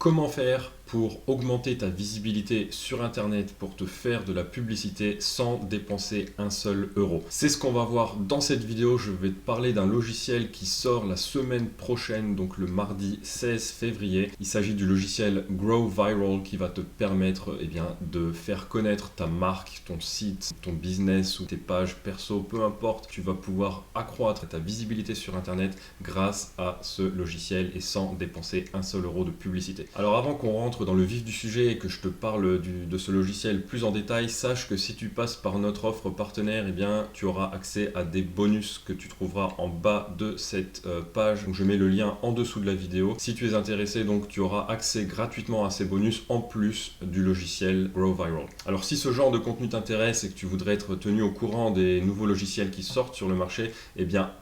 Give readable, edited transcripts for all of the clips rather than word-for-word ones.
Comment faire pour augmenter ta visibilité sur Internet, pour te faire de la publicité sans dépenser un seul euro? C'est ce qu'on va voir dans cette vidéo. Je vais te parler d'un logiciel qui sort la semaine prochaine, donc le mardi 16 février. Il s'agit du logiciel Grow Viral qui va te permettre de faire connaître ta marque, ton site, ton business ou tes pages perso, peu importe. Tu vas pouvoir accroître ta visibilité sur Internet grâce à ce logiciel et sans dépenser un seul euro de publicité. Alors avant qu'on rentre dans le vif du sujet et que je te parle de ce logiciel plus en détail, sache que si tu passes par notre offre partenaire, tu auras accès à des bonus que tu trouveras en bas de cette page. Donc, je mets le lien en dessous de la vidéo. Si tu es intéressé, donc tu auras accès gratuitement à ces bonus en plus du logiciel Grow Viral. Alors si ce genre de contenu t'intéresse et que tu voudrais être tenu au courant des nouveaux logiciels qui sortent sur le marché,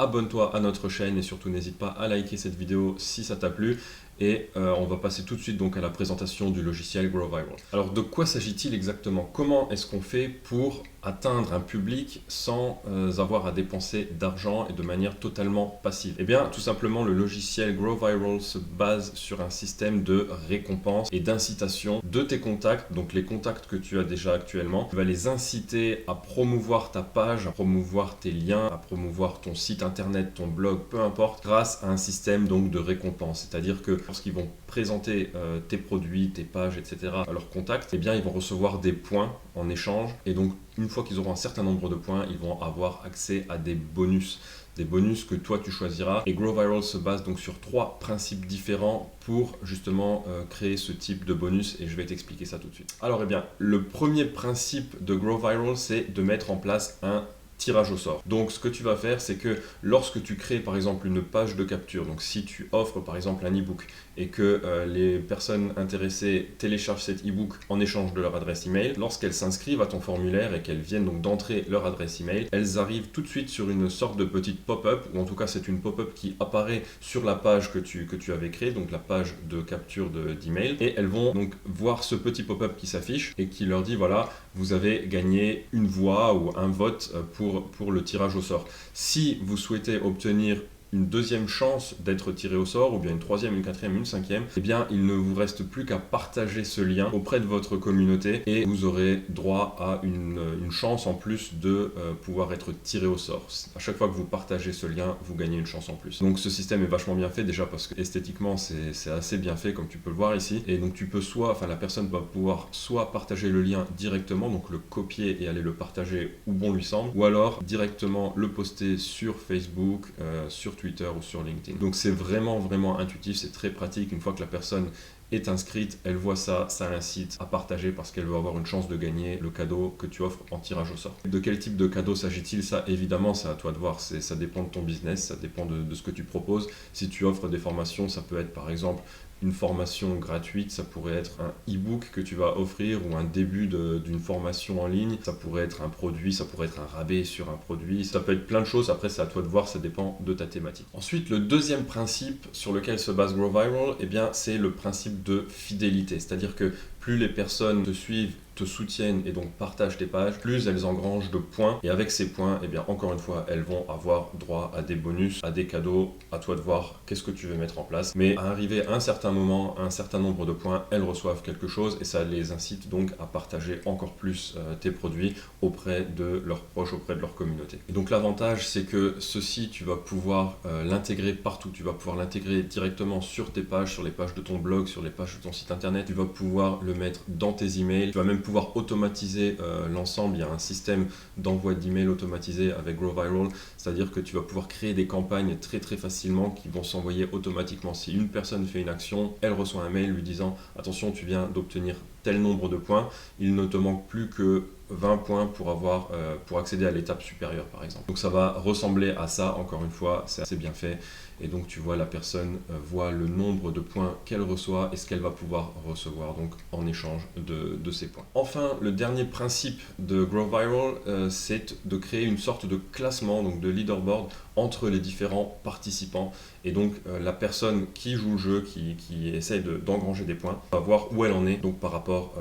abonne-toi à notre chaîne et surtout n'hésite pas à liker cette vidéo si ça t'a plu. Et on va passer tout de suite donc à la présentation du logiciel Grow Viral. Alors de quoi s'agit-il exactement? Comment est-ce qu'on fait pour atteindre un public sans avoir à dépenser d'argent et de manière totalement passive? Tout simplement, le logiciel Grow Viral se base sur un système de récompense et d'incitation de tes contacts, donc les contacts que tu as déjà actuellement. Tu vas les inciter à promouvoir ta page, à promouvoir tes liens, à promouvoir ton site internet, ton blog, peu importe, grâce à un système donc de récompense. C'est-à-dire que lorsqu'ils vont présenter tes produits, tes pages, etc. à leurs contacts, ils vont recevoir des points en échange. Et donc, une fois qu'ils auront un certain nombre de points, ils vont avoir accès à des bonus que toi tu choisiras. Et Grow Viral se base donc sur 3 principes différents pour justement créer ce type de bonus, et je vais t'expliquer ça tout de suite. Alors le premier principe de Grow Viral, c'est de mettre en place un tirage au sort. Donc ce que tu vas faire, c'est que lorsque tu crées par exemple une page de capture, donc si tu offres par exemple un e-book et que les personnes intéressées téléchargent cet e-book en échange de leur adresse email, lorsqu'elles s'inscrivent à ton formulaire et qu'elles viennent donc d'entrer leur adresse email, elles arrivent tout de suite sur une sorte de petite pop-up, ou en tout cas c'est une pop-up qui apparaît sur la page que tu avais créée, donc la page de capture d'email, et elles vont donc voir ce petit pop-up qui s'affiche et qui leur dit voilà, vous avez gagné une voix ou un vote pour le tirage au sort. Si vous souhaitez obtenir une deuxième chance d'être tiré au sort, ou bien une troisième, une quatrième, une cinquième, il ne vous reste plus qu'à partager ce lien auprès de votre communauté et vous aurez droit à une chance en plus de pouvoir être tiré au sort. À chaque fois que vous partagez ce lien, vous gagnez une chance en plus. Donc ce système est vachement bien fait déjà parce que esthétiquement c'est assez bien fait comme tu peux le voir ici. Et donc tu peux la personne va pouvoir soit partager le lien directement, donc le copier et aller le partager où bon lui semble, ou alors directement le poster sur Facebook, sur Twitter ou sur LinkedIn. Donc c'est vraiment intuitif, c'est très pratique. Une fois que la personne est inscrite, elle voit ça, ça l'incite à partager parce qu'elle veut avoir une chance de gagner le cadeau que tu offres en tirage au sort. De quel type de cadeau s'agit-il? Ça, évidemment, c'est à toi de voir. Ça dépend de ton business, ça dépend de ce que tu proposes. Si tu offres des formations, ça peut être par exemple une formation gratuite, ça pourrait être un e-book que tu vas offrir ou un début d'une formation en ligne, ça pourrait être un produit, ça pourrait être un rabais sur un produit, ça peut être plein de choses. Après c'est à toi de voir, ça dépend de ta thématique. Ensuite, le deuxième principe sur lequel se base Grow Viral, c'est le principe de fidélité, c'est-à-dire que plus les personnes te suivent, te soutiennent et donc partagent tes pages, plus elles engrangent de points, et avec ces points, encore une fois, elles vont avoir droit à des bonus, à des cadeaux. À toi de voir qu'est-ce que tu veux mettre en place, mais à arriver à un certain moment, à un certain nombre de points, elles reçoivent quelque chose et ça les incite donc à partager encore plus tes produits auprès de leurs proches, auprès de leur communauté. Et donc l'avantage, c'est que ceci, tu vas pouvoir l'intégrer partout. Tu vas pouvoir l'intégrer directement sur tes pages, sur les pages de ton blog, sur les pages de ton site internet. Tu vas pouvoir le mettre dans tes emails. Tu vas même pouvoir automatiser l'ensemble. Il y a un système d'envoi d'emails automatisé avec Grow Viral, c'est-à-dire que tu vas pouvoir créer des campagnes très facilement qui vont s'envoyer automatiquement. Si une personne fait une action, elle reçoit un mail lui disant attention, tu viens d'obtenir tel nombre de points, il ne te manque plus que 20 points pour accéder à l'étape supérieure par exemple. Donc ça va ressembler à ça, encore une fois, c'est assez bien fait. Et donc tu vois, la personne voit le nombre de points qu'elle reçoit et ce qu'elle va pouvoir recevoir donc en échange de ces points. Enfin, le dernier principe de Grow Viral, c'est de créer une sorte de classement, donc de leaderboard entre les différents participants. Et donc la personne qui joue le jeu, qui essaye d'engranger des points, va voir où elle en est donc par rapport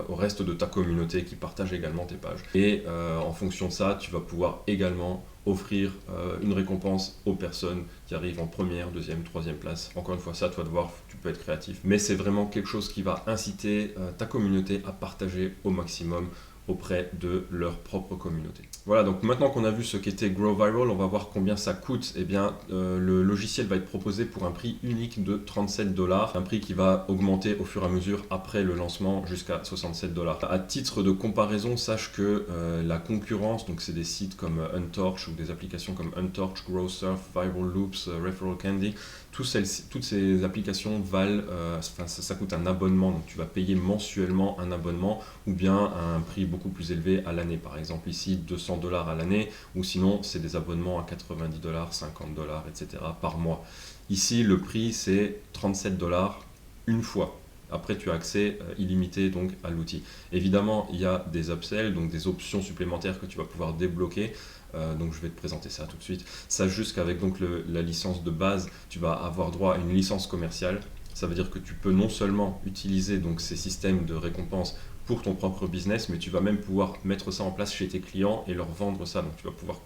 au reste de ta communauté qui partage également tes pages. Et en fonction de ça, tu vas pouvoir également offrir une récompense aux personnes qui arrivent en première, deuxième, troisième place. Encore une fois, ça, toi de voir, tu peux être créatif. Mais c'est vraiment quelque chose qui va inciter ta communauté à partager au maximum auprès de leur propre communauté. Voilà, donc maintenant qu'on a vu ce qu'était Grow Viral, on va voir combien ça coûte. Eh bien, le logiciel va être proposé pour un prix unique de 37 $, un prix qui va augmenter au fur et à mesure après le lancement jusqu'à 67 $. À titre de comparaison, sache que la concurrence, donc c'est des sites comme Untorch ou des applications comme Untorch, Growsurf, Viral Loops, Referral Candy, toutes ces applications valent, ça coûte un abonnement, donc tu vas payer mensuellement un abonnement ou bien à un prix beaucoup plus élevé à l'année. Par exemple ici 200 $ à l'année, ou sinon c'est des abonnements à 90 $, 50 $, etc. par mois. Ici le prix c'est 37 $ une fois. Après, tu as accès illimité donc, à l'outil. Évidemment, il y a des upsells, donc des options supplémentaires que tu vas pouvoir débloquer. Donc je vais te présenter ça tout de suite. Sache juste qu'avec donc la licence de base, tu vas avoir droit à une licence commerciale. Ça veut dire que tu peux non seulement utiliser donc, ces systèmes de récompense pour ton propre business, mais tu vas même pouvoir mettre ça en place chez tes clients et leur vendre ça. Donc tu vas pouvoir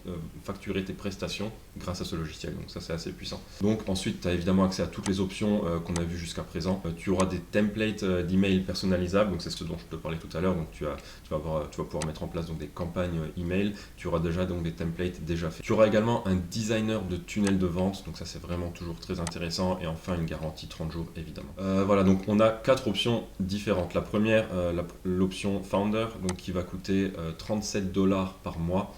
facturer tes prestations grâce à ce logiciel. Donc ça c'est assez puissant. Donc ensuite tu as évidemment accès à toutes les options qu'on a vues jusqu'à présent. Tu auras des templates d'email personnalisables, donc c'est ce dont je te parlais tout à l'heure. Donc tu vas pouvoir mettre en place donc, des campagnes email. Tu auras déjà donc, des templates déjà faits. Tu auras également un designer de tunnel de vente, donc ça c'est vraiment toujours très intéressant. Et enfin une garantie 30 jours évidemment. Voilà, donc on a 4 options différentes. La première, l'option Founder, donc qui va coûter 37 $ par mois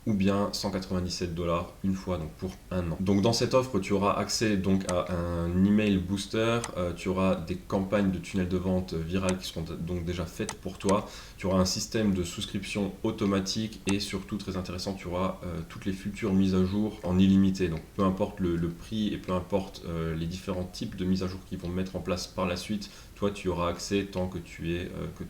ou bien 197 $ une fois donc pour un an. Donc dans cette offre, tu auras accès donc à un email booster, tu auras des campagnes de tunnel de vente virales qui seront donc déjà faites pour toi, tu auras un système de souscription automatique et surtout très intéressant, tu auras toutes les futures mises à jour en illimité. Donc peu importe le prix et peu importe les différents types de mises à jour qu'ils vont mettre en place par la suite, toi tu auras accès tant que tu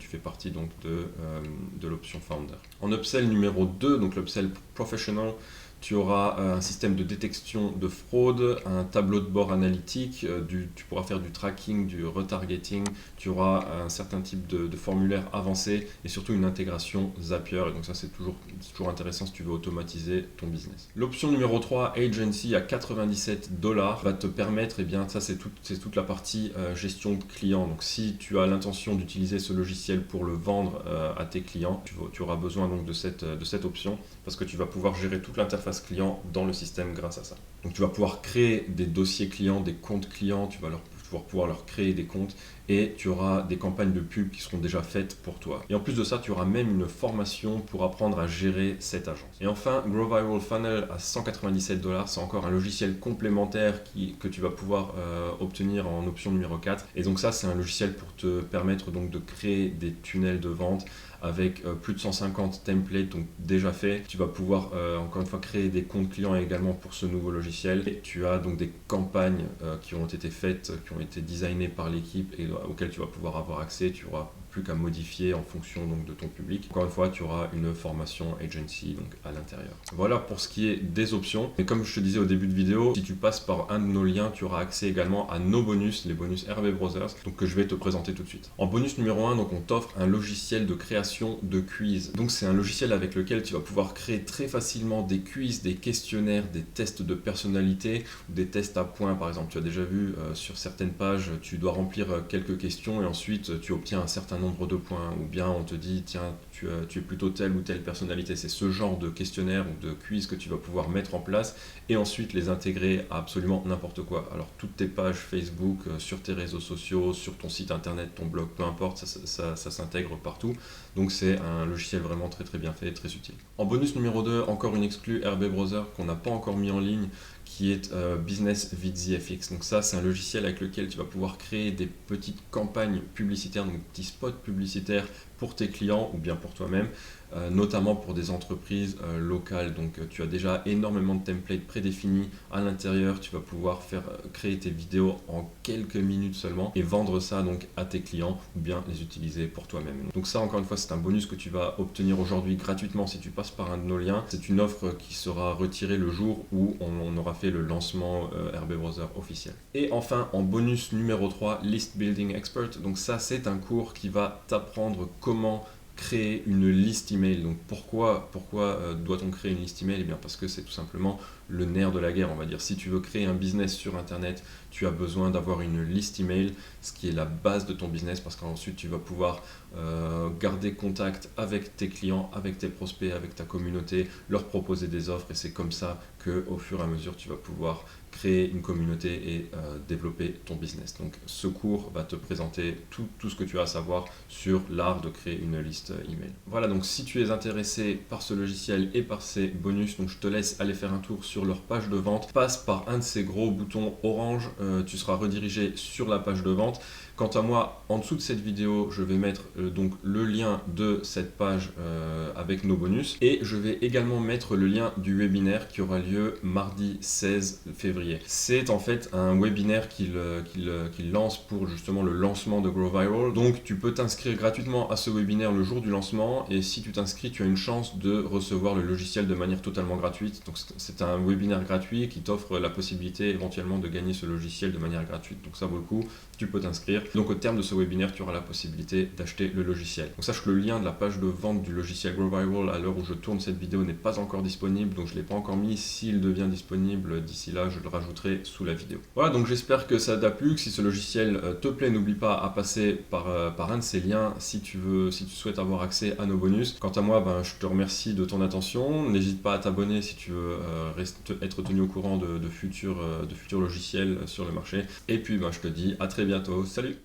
fais partie donc de l'option Founder. En upsell numéro 2, donc l'upsell Professional, tu auras un système de détection de fraude, un tableau de bord analytique, tu pourras faire du tracking, du retargeting, tu auras un certain type de formulaire avancé et surtout une intégration Zapier. Et donc ça c'est toujours intéressant si tu veux automatiser ton business. L'option numéro 3, Agency à 97 $, va te permettre, et bien ça c'est toute la partie gestion de clients. Donc si tu as l'intention d'utiliser ce logiciel pour le vendre à tes clients, tu auras besoin donc de cette option parce que tu vas pouvoir gérer toute l'interface client dans le système grâce à ça. Donc tu vas pouvoir créer des dossiers clients, des comptes clients, tu vas pouvoir leur créer des comptes et tu auras des campagnes de pub qui seront déjà faites pour toi. Et en plus de ça, tu auras même une formation pour apprendre à gérer cette agence. Et enfin, Grow Viral Funnel à 197 $, c'est encore un logiciel complémentaire que tu vas pouvoir obtenir en option numéro 4. Et donc ça, c'est un logiciel pour te permettre donc de créer des tunnels de vente avec plus de 150 templates donc déjà faits. Tu vas pouvoir encore une fois créer des comptes clients également pour ce nouveau logiciel. Et tu as donc des campagnes qui ont été faites, qui ont été designées par l'équipe et auxquelles tu vas pouvoir avoir accès. Tu auras plus qu'à modifier en fonction donc, de ton public. Encore une fois, tu auras une formation agency donc, à l'intérieur. Voilà pour ce qui est des options. Et comme je te disais au début de vidéo, si tu passes par un de nos liens, tu auras accès également à nos bonus, les bonus RB Brothers, donc que je vais te présenter tout de suite. En bonus numéro 1, donc on t'offre un logiciel de création de quiz. Donc c'est un logiciel avec lequel tu vas pouvoir créer très facilement des quiz, des questionnaires, des tests de personnalité, des tests à points par exemple. Tu as déjà vu sur certaines pages, tu dois remplir quelques questions et ensuite tu obtiens un certain nombre de points, ou bien on te dit tiens tu es plutôt telle ou telle personnalité. C'est ce genre de questionnaire ou de quiz que tu vas pouvoir mettre en place et ensuite les intégrer à absolument n'importe quoi. Alors toutes tes pages Facebook, sur tes réseaux sociaux, sur ton site internet, ton blog, peu importe, ça s'intègre partout. Donc c'est un logiciel vraiment très très bien fait et très utile. En bonus numéro 2, encore une exclue RB Browser qu'on n'a pas encore mis en ligne, qui est Business VisiFX. Donc ça, c'est un logiciel avec lequel tu vas pouvoir créer des petites campagnes publicitaires, donc des petits spots publicitaires pour tes clients ou bien pour toi-même, notamment pour des entreprises locales. Donc tu as déjà énormément de templates prédéfinis à l'intérieur. Tu vas pouvoir créer tes vidéos en quelques minutes seulement et vendre ça donc à tes clients ou bien les utiliser pour toi-même. Donc ça, encore une fois, c'est un bonus que tu vas obtenir aujourd'hui gratuitement si tu passes par un de nos liens. C'est une offre qui sera retirée le jour où on aura fait le lancement RB Browser officiel. Et enfin, en bonus numéro 3, List Building Expert. Donc ça, c'est un cours qui va t'apprendre comment créer une liste email. Donc pourquoi doit-on créer une liste email? Eh bien parce que c'est tout simplement le nerf de la guerre, on va dire. Si tu veux créer un business sur internet, tu as besoin d'avoir une liste email, ce qui est la base de ton business, parce qu'ensuite tu vas pouvoir garder contact avec tes clients, avec tes prospects, avec ta communauté, leur proposer des offres, et c'est comme ça que au fur et à mesure tu vas pouvoir créer une communauté et développer ton business. Donc ce cours va te présenter tout ce que tu as à savoir sur l'art de créer une liste email. Voilà, donc si tu es intéressé par ce logiciel et par ses bonus, donc je te laisse aller faire un tour sur leur page de vente. Passe par un de ces gros boutons orange, tu seras redirigé sur la page de vente. Quant à moi, en dessous de cette vidéo, je vais mettre donc le lien de cette page avec nos bonus, et je vais également mettre le lien du webinaire qui aura lieu mardi 16 février. C'est en fait un webinaire qu'il lance pour justement le lancement de Grow Viral. Donc tu peux t'inscrire gratuitement à ce webinaire le jour du lancement, et si tu t'inscris, tu as une chance de recevoir le logiciel de manière totalement gratuite. Donc c'est un webinaire gratuit qui t'offre la possibilité éventuellement de gagner ce logiciel de manière gratuite. Donc ça vaut le coup, tu peux t'inscrire. Donc au terme de ce webinaire, tu auras la possibilité d'acheter le logiciel. Donc sache que le lien de la page de vente du logiciel Grow Viral à l'heure où je tourne cette vidéo n'est pas encore disponible, donc je ne l'ai pas encore mis. S'il devient disponible d'ici là, je le rajouterai sous la vidéo. Voilà, donc j'espère que ça t'a plu, que si ce logiciel te plaît, n'oublie pas à passer par un de ces liens si tu souhaites avoir accès à nos bonus. Quant à moi, je te remercie de ton attention. N'hésite pas à t'abonner si tu veux être tenu au courant de futurs logiciels sur le marché. Et puis je te dis à très bientôt. Salut!